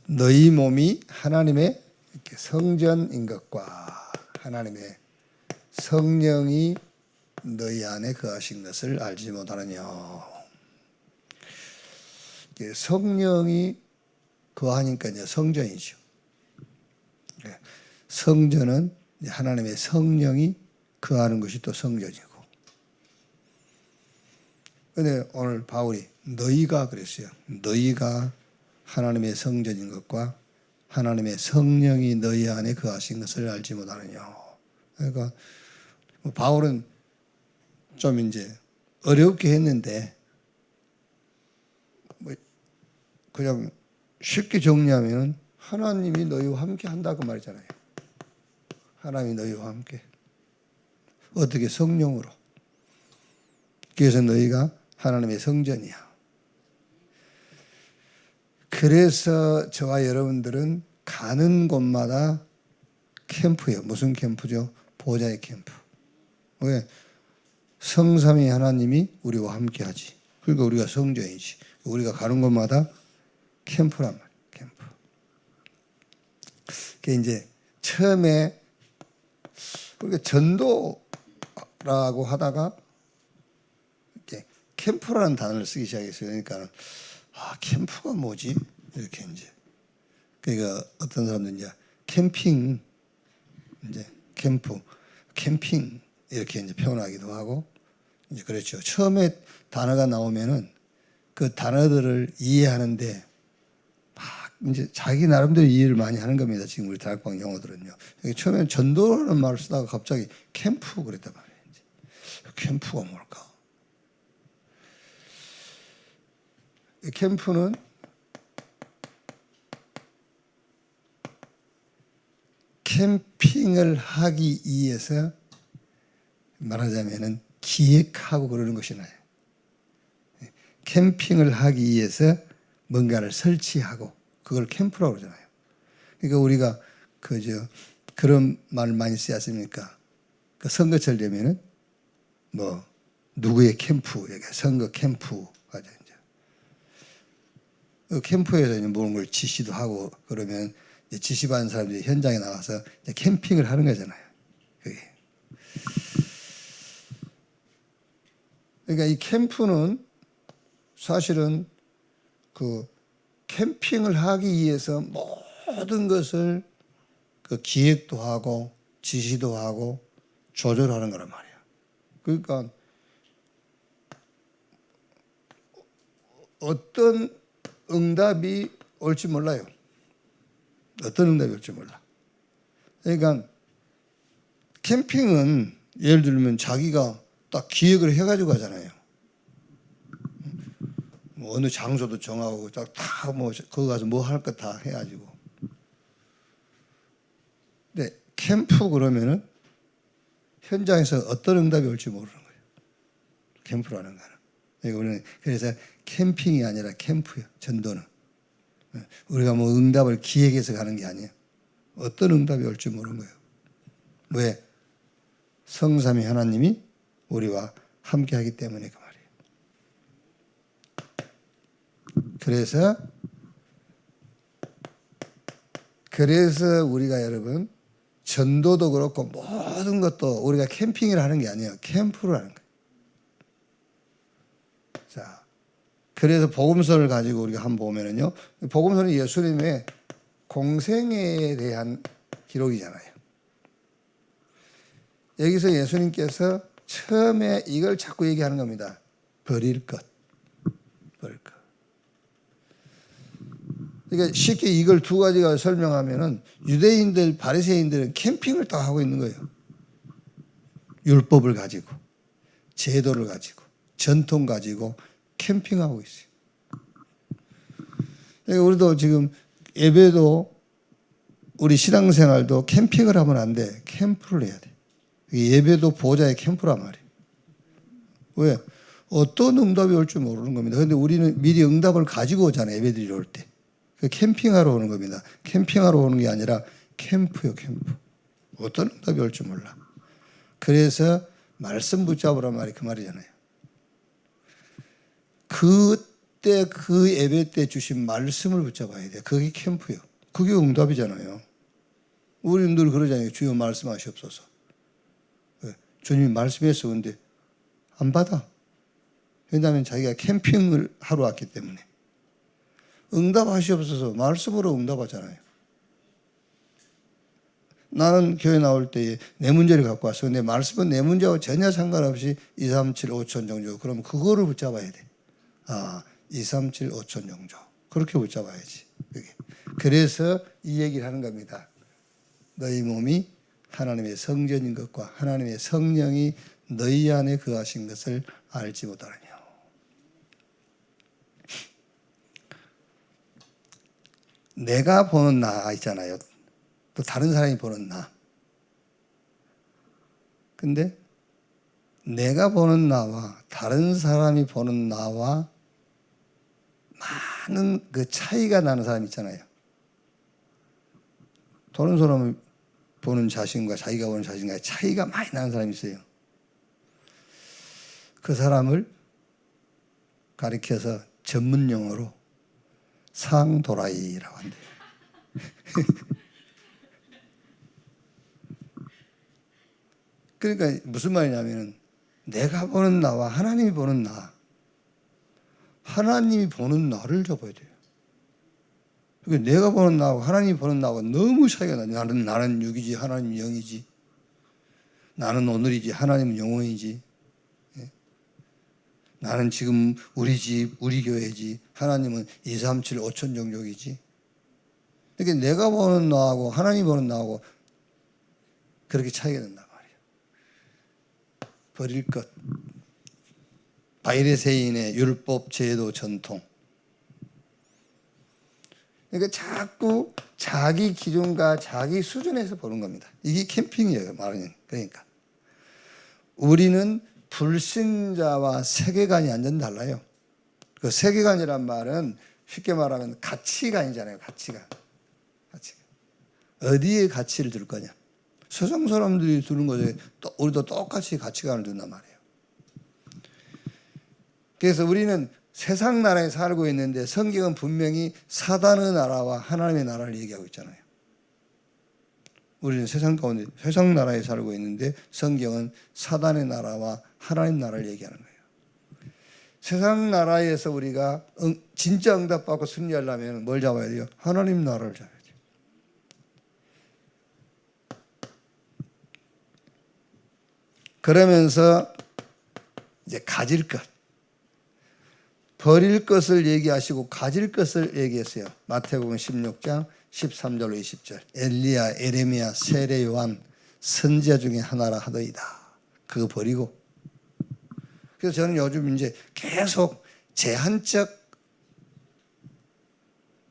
너희 몸이 하나님의 성전인 것과 하나님의 성령이 너희 안에 거하신 것을 알지 못하느냐. 성령이 거하니까 이제 성전이죠. 성전은 하나님의 성령이 거하는 것이 또 성전이고. 그런데 오늘 바울이 너희가 그랬어요. 너희가 하나님의 성전인 것과 하나님의 성령이 너희 안에 거하신 것을 알지 못하느냐. 그러니까 바울은 좀 이제 어렵게 했는데 그냥 쉽게 정리하면 하나님이 너희와 함께 한다고 말이잖아요. 하나님이 너희와 함께. 어떻게? 성령으로. 그래서 너희가 하나님의 성전이야. 그래서 저와 여러분들은 가는 곳마다 캠프예요. 무슨 캠프죠? 보좌의 캠프. 왜? 성삼위 하나님이 우리와 함께 하지. 그러니까 우리가 성전이지. 우리가 가는 곳마다 캠프란 말이에요. 캠프. 그게 이제 처음에 우리가 전도라고 하다가 이렇게 캠프라는 단어를 쓰기 시작했어요. 그러니까 캠프가 뭐지? 이렇게 이제. 그러니까 어떤 사람들은 이제 캠핑, 이제 캠핑 이렇게 이제 표현하기도 하고 이제 그렇죠. 처음에 단어가 나오면은 그 단어들을 이해하는데 막 이제 자기 나름대로 이해를 많이 하는 겁니다. 지금 우리 다락방 영어들은요. 처음에는 전도라는 말을 쓰다가 갑자기 캠프 그랬단 말이에요. 캠프가 뭘까? 캠프는 캠핑을 하기 위해서 말하자면은 기획하고 그러는 것이 나요. 캠핑을 하기 위해서 뭔가를 설치하고 그걸 캠프라고 그러잖아요. 그러니까 우리가 그런 말을 많이 쓰지 않습니까? 그 선거철 되면은 뭐 누구의 캠프, 선거 캠프가 이제 캠프에서 이제 모든 걸 지시도 하고 그러면 이제 지시받은 사람들이 현장에 나가서 이제 캠핑을 하는 거잖아요. 그게. 그러니까 이 캠프는 사실은 그 캠핑을 하기 위해서 모든 것을 그 기획도 하고 지시도 하고 조절하는 거란 말이야. 그러니까 어떤 응답이 올지 몰라요. 어떤 응답이 올지 몰라. 그러니까 캠핑은 예를 들면 자기가 딱 기획을 해가지고 가잖아요. 뭐 어느 장소도 정하고 딱 다 뭐 거기 가서 뭐 할 거 다 해가지고. 근데 캠프 그러면은 현장에서 어떤 응답이 올지 모르는 거예요. 캠프라는 거는. 그러니까 우리는 그래서 캠핑이 아니라 캠프예요. 전도는. 우리가 뭐 응답을 기획해서 가는 게 아니에요. 어떤 응답이 올지 모르는 거예요. 왜? 성삼위 하나님이 우리와 함께하기 때문에 그 말이에요. 그래서 우리가 여러분 전도도 그렇고 모든 것도 우리가 캠핑을 하는 게 아니에요. 캠프를 하는 거예요. 자, 그래서 복음서를 가지고 우리가 한번 보면은요, 복음서는 예수님의 공생애에 대한 기록이잖아요. 여기서 예수님께서 처음에 이걸 자꾸 얘기하는 겁니다. 버릴 것. 그러니까 쉽게 이걸 두 가지가 설명하면은 유대인들, 바리새인들은 캠핑을 다 하고 있는 거예요. 율법을 가지고, 제도를 가지고, 전통 가지고 캠핑하고 있어요. 그러니까 우리도 지금 예배도 우리 신앙생활도 캠핑을 하면 안 돼. 캠프를 해야 돼. 예배도 보좌의 캠프란 말이에요. 왜? 어떤 응답이 올지 모르는 겁니다. 그런데 우리는 미리 응답을 가지고 오잖아요. 예배드리러 올 때. 캠핑하러 오는 겁니다. 캠핑하러 오는 게 아니라 캠프요, 캠프. 어떤 응답이 올지 몰라. 그래서 말씀 붙잡으란 말이 그 말이잖아요. 그 그때 그 예배 때 주신 말씀을 붙잡아야 돼. 그게 캠프요. 그게 응답이잖아요. 우리 늘 그러잖아요. 주여 말씀하시옵소서. 왜? 주님이 말씀했어. 근데 안 받아. 왜냐하면 자기가 캠핑을 하러 왔기 때문에. 응답하시옵소서. 말씀으로 응답하잖아요. 나는 교회 나올 때 내 문제를 갖고 왔어. 근데 말씀은 내 문제와 전혀 상관없이 2, 3, 7, 5천 정도. 그럼 그거를 붙잡아야 돼. 2, 3, 7, 5천 정도. 그렇게 붙잡아야지. 그래서 이 얘기를 하는 겁니다. 너희 몸이 하나님의 성전인 것과 하나님의 성령이 너희 안에 거하신 것을 알지 못하느냐. 내가 보는 나 있잖아요. 또 다른 사람이 보는 나. 근데 내가 보는 나와 다른 사람이 보는 나와 많은 그 차이가 나는 사람 있잖아요. 다른 사람을 보는 자신과 자기가 보는 자신과의 차이가 많이 나는 사람이 있어요. 그 사람을 가리켜서 전문 용어로 상도라이라고 한대요. 그러니까 무슨 말이냐면 내가 보는 나와 하나님이 보는 나, 하나님이 보는 나를 잡아야 돼요. 그러니까 내가 보는 나하고 하나님이 보는 나하고 너무 차이가 나. 나는 육이지 하나님은 영이지. 나는 오늘이지 하나님은 영원이지. 나는 지금 우리 집, 우리 교회지. 하나님은 2, 3, 7, 5천 종족이지. 그러니까 내가 보는 나하고 하나님 보는 나하고 그렇게 차이가 난단 말이에요. 버릴 것. 바리새인의 율법, 제도, 전통. 그러니까 자꾸 자기 기준과 자기 수준에서 보는 겁니다. 이게 캠핑이에요, 말은. 그러니까 우리는 불신자와 세계관이 완전 달라요. 그 세계관이란 말은 쉽게 말하면 가치관이잖아요. 가치관. 어디에 가치를 둘 거냐. 세상 사람들이 두는 거죠. 우리도 똑같이 가치관을 둔단 말이에요. 그래서 우리는 세상 나라에 살고 있는데 성경은 분명히 사단의 나라와 하나님의 나라를 얘기하고 있잖아요. 우리는 세상 가운데 세상 나라에 살고 있는데 성경은 사단의 나라와 하나님 나라를 얘기하는 거예요. 세상 나라에서 우리가 진짜 응답받고 승리하려면 뭘 잡아야 돼요? 하나님 나라를 잡아야 돼요. 그러면서 이제 가질 것, 버릴 것을 얘기하시고 가질 것을 얘기했어요. 마태복음 16장 13절로 20절. 엘리야, 에레미야, 세례 요한 선지자 중에 하나라 하더이다. 그거 버리고. 그래서 저는 요즘 이제 계속 제한적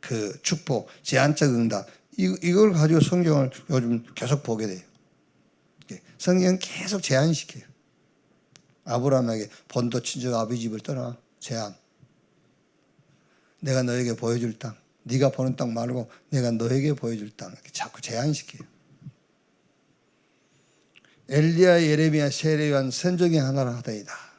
그 축복, 제한적 응답 이걸 가지고 성경을 요즘 계속 보게 돼요. 성경은 계속 제한시켜요. 아브라함에게 본토 친척 아비 집을 떠나 제한. 내가 너에게 보여줄 땅, 네가 보는 땅 말고 내가 너에게 보여줄 땅 이렇게 자꾸 제한시켜요. 엘리야, 예레미야, 세례 요한 선지자 하나라 하더이다.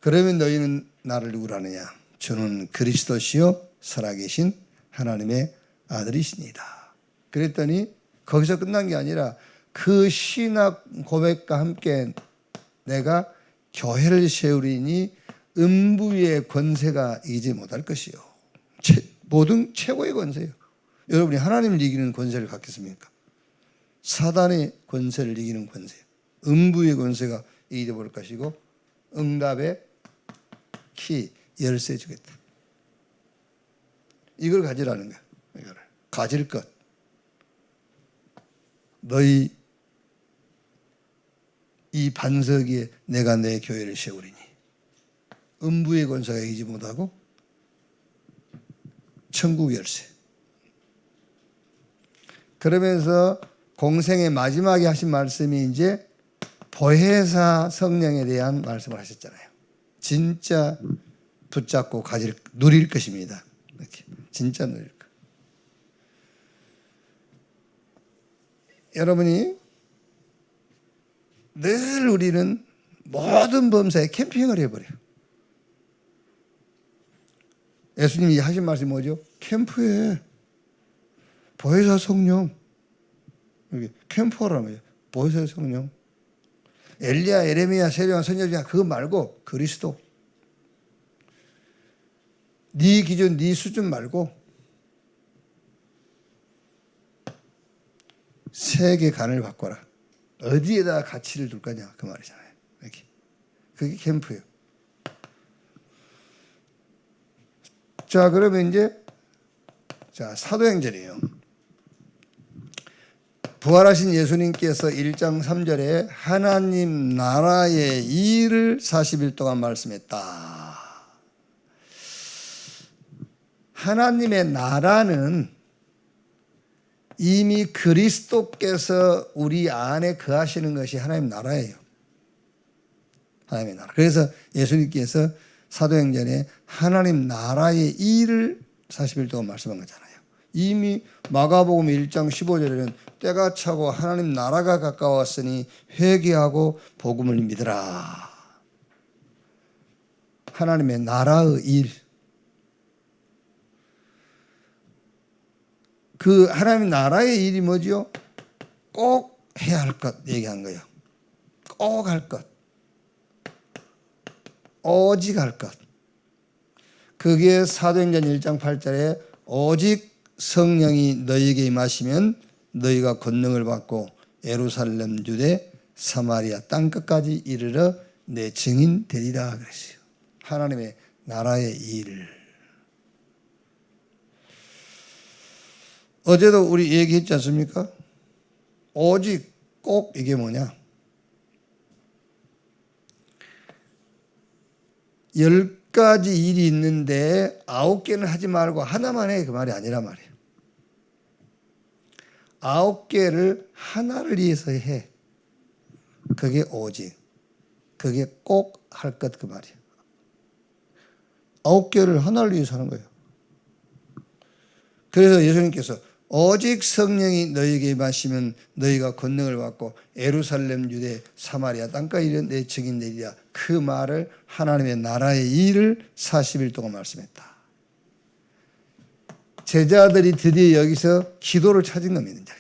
그러면 너희는 나를 누구라 하느냐? 주는 그리스도시요 살아계신 하나님의 아들이십니다. 그랬더니 거기서 끝난 게 아니라 그 신학 고백과 함께 내가 교회를 세우리니 음부의 권세가 이기지 못할 것이요. 모든 최고의 권세요. 여러분이 하나님을 이기는 권세를 갖겠습니까? 사단의 권세를 이기는 권세요. 음부의 권세가 이기지 못할 것이고 응답의 키, 열쇠 주겠다. 이걸 가지라는 거야. 이거를. 가질 것. 너희 이 반석 위에 내가 내 교회를 세우리니 음부의 권세가 이기지 못하고 천국 열쇠. 그러면서 공생의 마지막에 하신 말씀이 이제 보혜사 성령에 대한 말씀을 하셨잖아요. 진짜 붙잡고 누릴 것입니다. 이렇게 진짜 누릴 것. 여러분이 늘 우리는 모든 범사에 캠핑을 해버려요. 예수님이 하신 말씀이 뭐죠? 캠프에 보혜사 성령, 여기 캠프라며요. 보혜사 성령. 엘리야, 예레미야, 세례요한, 선지자 그거 말고 그리스도. 네 기준, 네 수준 말고 세계 간을 바꿔라. 어디에다 가치를 둘 거냐 그 말이잖아요. 이렇게. 그게 캠프예요. 자, 그러면 이제 사도행전이에요. 부활하신 예수님께서 1장 3절에 하나님 나라의 일을 40일 동안 말씀했다. 하나님의 나라는 이미 그리스도께서 우리 안에 거하시는 것이 하나님 나라예요. 하나님의 나라. 그래서 예수님께서 사도행전에 하나님 나라의 일을 40일 동안 말씀한 거잖아요. 이미 마가복음 1장 15절에는 때가 차고 하나님 나라가 가까웠으니 회개하고 복음을 믿으라. 하나님의 나라의 일. 그 하나님 나라의 일이 뭐죠? 꼭 해야 할 것 얘기한 거예요. 꼭 할 것. 오직 할 것. 그게 사도행전 1장 8절에 오직 성령이 너희에게 임하시면 너희가 권능을 받고 예루살렘, 유대, 사마리아 땅끝까지 이르러 내 증인 되리라 그랬어요. 하나님의 나라의 일. 어제도 우리 얘기했지 않습니까? 오직 꼭 이게 뭐냐? 10가지 일이 있는데 9개는 하지 말고 하나만 해 그 말이 아니란 말이에요. 9개를 하나를 위해서 해. 그게 오직. 그게 꼭 할 것 그 말이에요. 9개를 하나를 위해서 하는 거예요. 그래서 예수님께서 오직 성령이 너희에게 임하시면 너희가 권능을 받고 예루살렘, 유대, 사마리아 땅까지 이르러 내 증인 되리라. 그 말을 하나님의 나라의 일을 40일 동안 말씀했다. 제자들이 드디어 여기서 기도를 찾은 겁니다.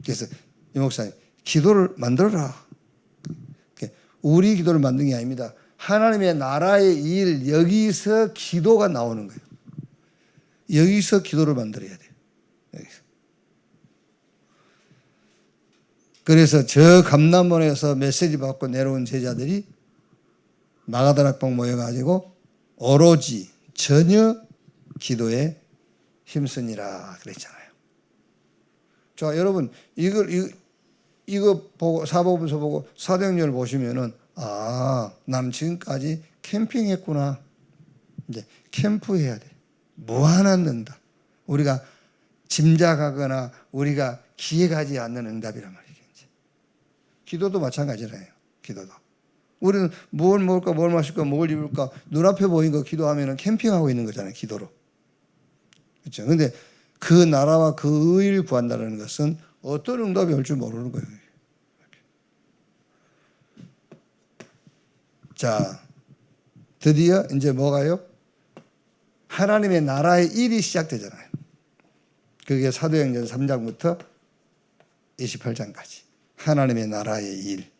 그래서 이 목사님 기도를 만들어라. 우리 기도를 만든 게 아닙니다. 하나님의 나라의 일, 여기서 기도가 나오는 거예요. 여기서 기도를 만들어야 돼요. 여기서. 그래서 저 감람원에서 메시지 받고 내려온 제자들이 마가다락방 모여가지고 오로지 전혀 기도에 힘쓰니라 그랬잖아요. 자, 여러분 이거 보고 사복음서 보고 사도행전을 보시면은 나는 지금까지 캠핑했구나. 이제 캠프해야 돼. 뭐 하나 넣는다. 우리가 짐작하거나 우리가 기획하지 않는 응답이란 말이죠. 기도도 마찬가지라요. 기도도. 우리는 뭘 먹을까, 뭘 마실까, 뭘 입을까 눈앞에 보이는 거 기도하면 캠핑하고 있는 거잖아요. 기도로. 그렇죠. 근데 그 나라와 그 일 구한다는 것은 어떤 응답이 올 줄 모르는 거예요. 자, 드디어 이제 뭐가요? 하나님의 나라의 일이 시작되잖아요. 그게 사도행전 3장부터 28장까지. 하나님의 나라의 일.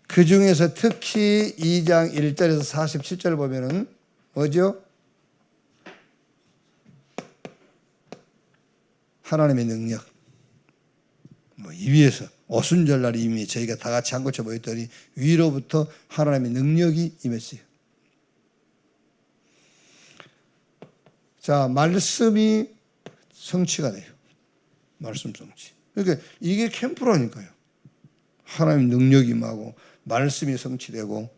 그 중에서 특히 2장 1절에서 47절을 보면은 뭐죠? 하나님의 능력. 이 위에서 오순절날 이미 저희가 다 같이 한 곳에 모였더니 위로부터 하나님의 능력이 임했어요. 자, 말씀이 성취가 돼요. 말씀 성취. 그러니까 이게 캠프라니까요. 하나님 능력이 임하고 말씀이 성취되고,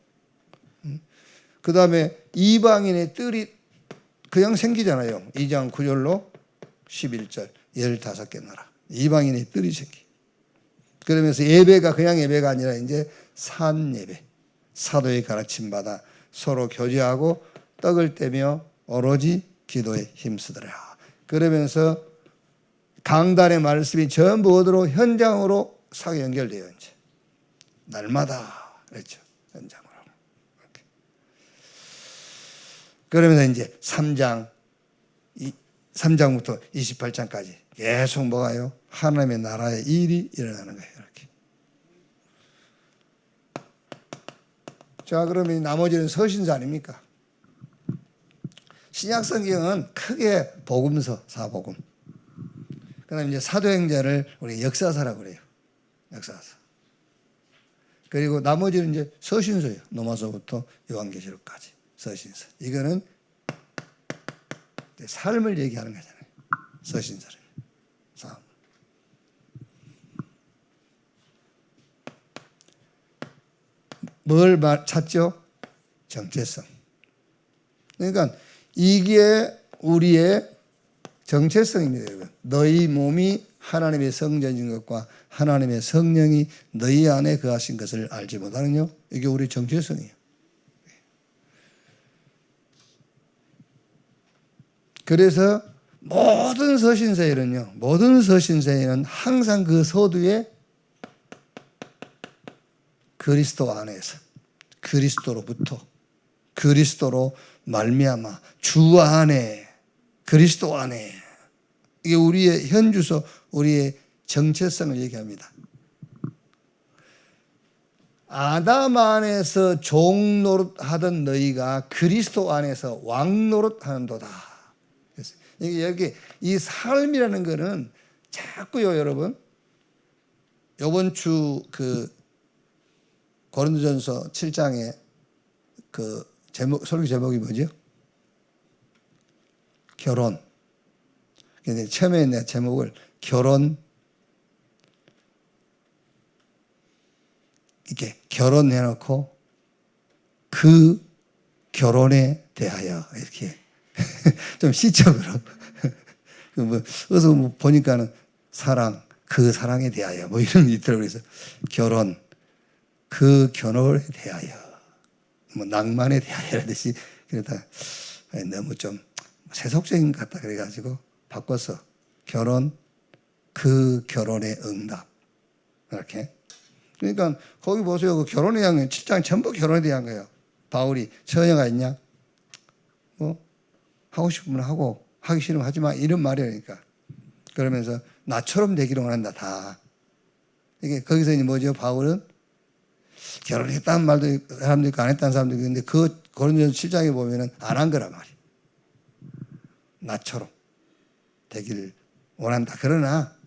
그 다음에 이방인의 뜰이 그냥 생기잖아요. 2장 9절로 11절 15개 나라. 이방인의 뜰이 생기. 그러면서 예배가 그냥 예배가 아니라 이제 산 예배. 사도의 가르침 받아 서로 교제하고 떡을 떼며 오로지 기도에 힘쓰더라. 그러면서 강단의 말씀이 전부 어디로 현장으로 싹 연결돼요. 이제 날마다 그랬죠. 현장으로. 그러면서 이제 3장부터 28장까지 계속 뭐가요? 하나님의 나라의 일이 일어나는 거예요. 이렇게. 자, 그러면 나머지는 서신서 아닙니까? 신약성경은 크게 복음서, 사복음. 그다음에 이제 사도행전을 우리 역사서라고 그래요. 역사서. 그리고 나머지는 이제 서신서예요. 로마서부터 요한계시록까지 서신서. 이거는 삶을 얘기하는 거잖아요. 서신서를. 삶. 뭘 찾죠? 정체성. 그러니까 이게 우리의 정체성입니다, 여러분. 너희 몸이 하나님의 성전인 것과 하나님의 성령이 너희 안에 거하신 것을 알지 못하느냐? 이게 우리 정체성이에요. 그래서 모든 서신서에는 항상 그 서두에 그리스도 안에서, 그리스도로부터, 그리스도로 말미암아, 주 안에, 그리스도 안에. 이게 우리의 현주소, 우리의 정체성을 얘기합니다. 아담 안에서 종 노릇하던 너희가 그리스도 안에서 왕 노릇하는도다. 이게 여기 이 삶이라는 거는 자꾸요, 여러분. 이번 주 그 고린도전서 7장에 그 제목, 설교 제목이 뭐죠? 결혼. 근데 처음에 내 제목을 결혼, 이렇게 결혼해놓고 그 결혼에 대하여 이렇게 좀 시적으로 뭐 어서 뭐 보니까는 사랑, 그 사랑에 대하여 뭐 이런 게 있더라고요. 그래서 결혼, 그 결혼에 대하여, 뭐 낭만에 대하여 하듯이 그러다 너무 좀 세속적인 것 같다 그래가지고 바꿔서 결혼, 그 결혼의 응답 이렇게. 그러니까 거기 보세요. 그 결혼에 대한 7장 전부 결혼에 대한 거예요. 바울이 처녀가 있냐? 뭐 하고 싶으면 하고 하기 싫으면 하지 마 이런 말이니까. 그러면서 나처럼 되기를 원한다 다. 이게 거기서 이제 뭐죠? 바울은 결혼했다는 말도 사람도 있고 안 했다는 사람도 있는데 그 고린도전서 7장에 보면은 안 한 거란 말이에요. 나처럼 되기를 원한다. 그러나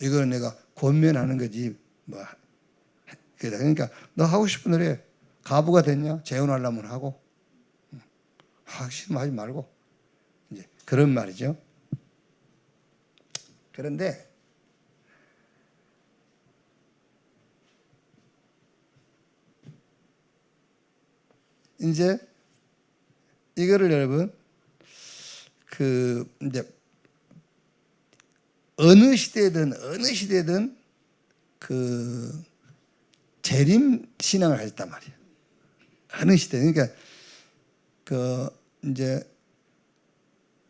이거는 내가 권면하는 거지 뭐. 그러니까 너 하고 싶은 노래 가부가 됐냐? 재혼하려면 하고 하기 싫으면 하지 말고 이제 그런 말이죠. 그런데 이제 이거를 여러분 그 이제 어느 시대든 그 재림 신앙을 하셨단 말이에요. 어느 시대. 그러니까 그 이제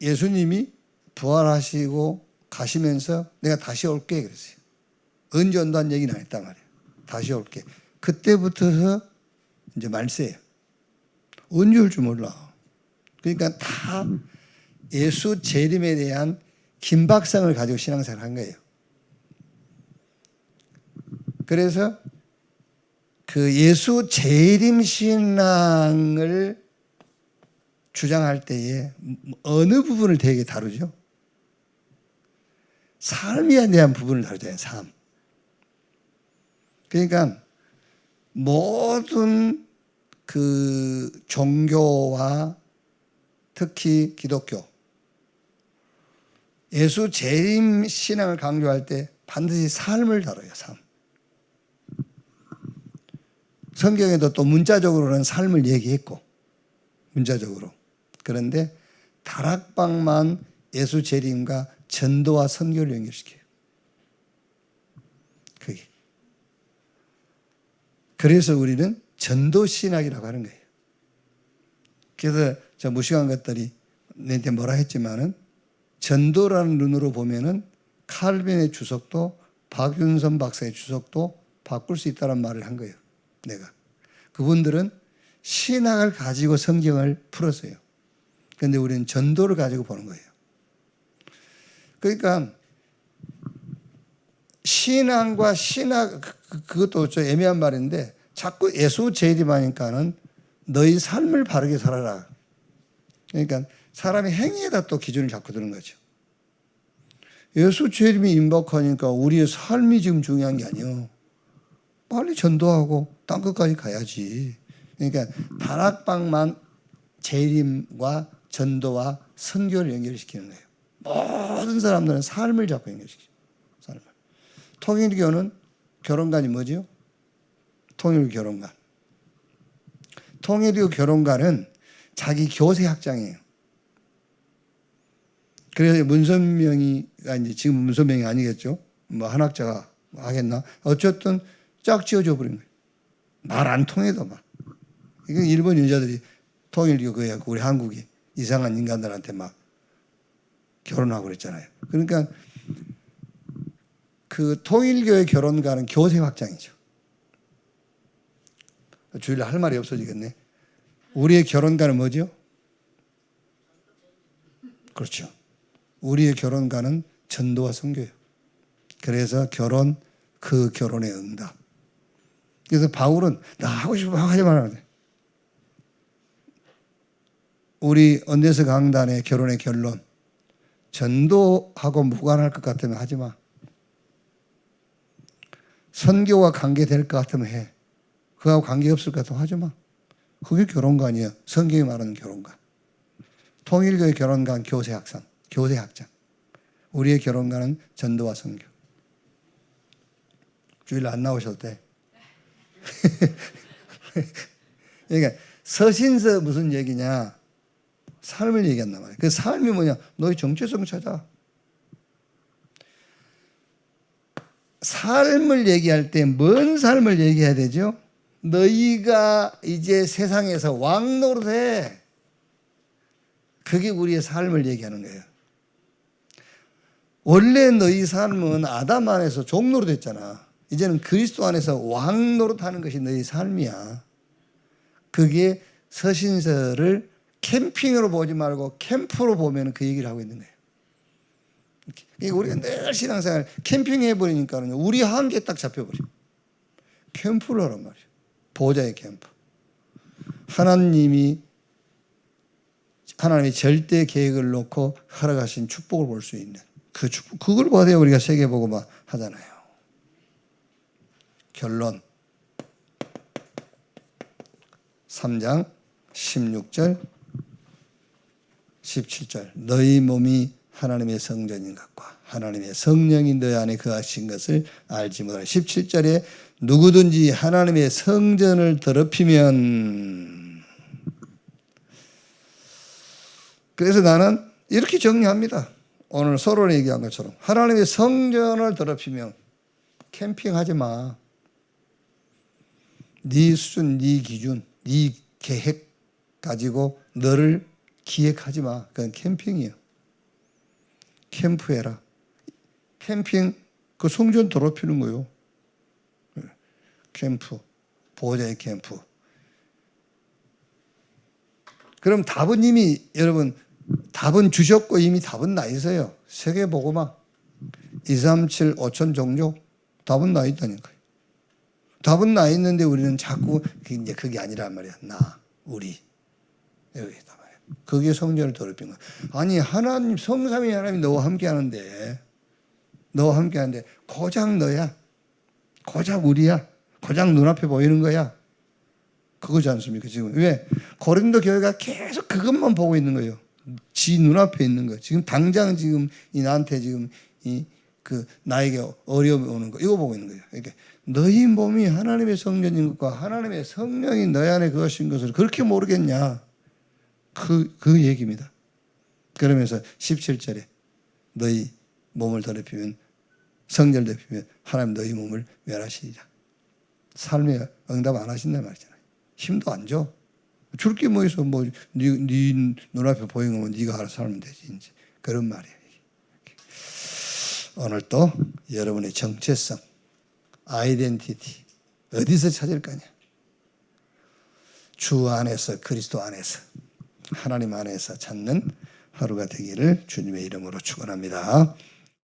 예수님이 부활하시고 가시면서 내가 다시 올게 그랬어요. 언제 온다는 얘기는 안 했단 말이에요. 다시 올게. 그때부터서 이제 말세예요. 언제 올 줄 몰라. 그러니까 다 예수 재림에 대한 긴박성을 가지고 신앙생활을 한 거예요. 그래서 그 예수 재림 신앙을 주장할 때에 어느 부분을 되게 다루죠? 삶에 대한 부분을 다루잖아요. 삶. 그러니까 모든 그 종교와 특히 기독교 예수 재림 신앙을 강조할 때 반드시 삶을 다뤄요. 삶. 성경에도 또 문자적으로는 삶을 얘기했고 문자적으로. 그런데 다락방만 예수 재림과 전도와 선교를 연결시켜요. 그게. 그래서 우리는 전도신학이라고 하는 거예요. 그래서 저 무식한 것들이 내한테 뭐라 했지만은 전도라는 눈으로 보면은 칼빈의 주석도 박윤선 박사의 주석도 바꿀 수 있다는 말을 한 거예요. 내가. 그분들은 신학을 가지고 성경을 풀었어요. 그런데 우리는 전도를 가지고 보는 거예요. 그러니까 신앙과 신학, 그것도 좀 애매한 말인데 자꾸 예수 재림하니까는 너희 삶을 바르게 살아라. 그러니까 사람의 행위에다 또 기준을 잡고 드는 거죠. 예수 재림이 임박하니까 우리의 삶이 지금 중요한 게 아니에요. 빨리 전도하고 땅끝까지 가야지. 그러니까 다락방만 재림과 전도와 선교를 연결시키는 거예요. 모든 사람들은 삶을 잡고 연결시키죠. 삶을. 통일교는 결혼관이 뭐죠? 통일교 결혼관. 통일교 결혼관은 자기 교세 학장이에요. 그래서 문선명이가 이제 지금 문선명이 아니겠죠? 뭐 한학자가 하겠나? 어쨌든 짝 지어줘 버린 거예요. 말 안 통해도 막. 이건 일본 여자들이 통일교 그야 우리 한국이 이상한 인간들한테 막 결혼하고 그랬잖아요. 그러니까 그 통일교의 결혼과는 교세 확장이죠. 주일날 할 말이 없어지겠네. 우리의 결혼과는 뭐죠? 그렇죠. 우리의 결혼과는 전도와 선교예요. 그래서 결혼, 그 결혼의 응답. 그래서 바울은 나 하고 싶어 하지 말아야 돼. 우리 언데스 강단의 결혼의 결론. 전도하고 무관할 것 같으면 하지 마. 선교와 관계될 것 같으면 해. 그거하고 관계없을 것 같으면 하지 마. 그게 결혼관이에요. 성경이 말하는 결혼관. 통일교의 결혼관 교세학상, 교세학장. 우리의 결혼관은 전도와 선교. 주일날 안 나오실 때. 그러니까 서신서 무슨 얘기냐? 삶을 얘기한단 말이에요. 그 삶이 뭐냐? 너의 정체성 찾아. 삶을 얘기할 때 뭔 삶을 얘기해야 되죠? 너희가 이제 세상에서 왕 노릇해. 그게 우리의 삶을 얘기하는 거예요. 원래 너희 삶은 아담 안에서 종 노릇했잖아. 이제는 그리스도 안에서 왕 노릇하는 것이 너희 삶이야. 그게 서신서를 캠핑으로 보지 말고 캠프로 보면 그 얘기를 하고 있는 거예요. 우리가 늘 신앙생활 캠핑해버리니까는 우리 한계에 딱 잡혀버려. 캠프를 하란 말이에요. 보호자의 캠프. 하나님의 절대 계획을 놓고 허락하신 축복을 볼 수 있는 그 축복. 그걸 봐야 우리가 세계보고 막 하잖아요. 결론. 3장 16절 17절 너희 몸이 하나님의 성전인 것과 하나님의 성령이 너희 안에 거하신 것을 알지 못하라. 17절에 누구든지 하나님의 성전을 더럽히면, 그래서 나는 이렇게 정리합니다. 오늘 서로 얘기한 것처럼 하나님의 성전을 더럽히면 캠핑하지 마. 네 수준, 네 기준, 네 계획 가지고 너를 기획하지 마. 그건 캠핑이에요. 캠프해라. 캠핑, 그 성전 더럽히는 거예요. 캠프, 보호자의 캠프. 그럼 답은 이미 여러분 답은 주셨고 이미 답은 나 있어요. 세계보고마 237 5천 종족 답은 나 있다니까요. 답은 나 있는데 우리는 자꾸 이제 그게 아니란 말이야. 나, 우리 여기다 말이야. 그게 성전을 더럽힌 거야. 아니 하나님 성삼위 하나님이 너와 함께하는데 고작 너야, 고작 우리야, 고작 눈앞에 보이는 거야. 그거지 않습니까? 지금 왜 고린도 교회가 계속 그것만 보고 있는 거예요. 지 눈앞에 있는 거. 지금 당장 지금 이 나한테 지금 그 나에게 어려움이 오는 거 이거 보고 있는 거예요. 그러니까 너희 몸이 하나님의 성전인 것과 하나님의 성령이 너희 안에 거하신 것을 그렇게 모르겠냐? 그 얘기입니다. 그러면서 17절에 너희 몸을 더럽히면 성전을 더럽히면 하나님 너희 몸을 멸하시리라. 삶에 응답 안 하신단 말이잖아요. 힘도 안 줘. 줄 게 뭐 있어? 뭐 네 눈앞에 보이는 거면 네가 알아서 살면 되지. 이제 그런 말이에요. 오늘 또 여러분의 정체성, 아이덴티티 어디서 찾을 거냐? 주 안에서 그리스도 안에서 하나님 안에서 찾는 하루가 되기를 주님의 이름으로 축원합니다.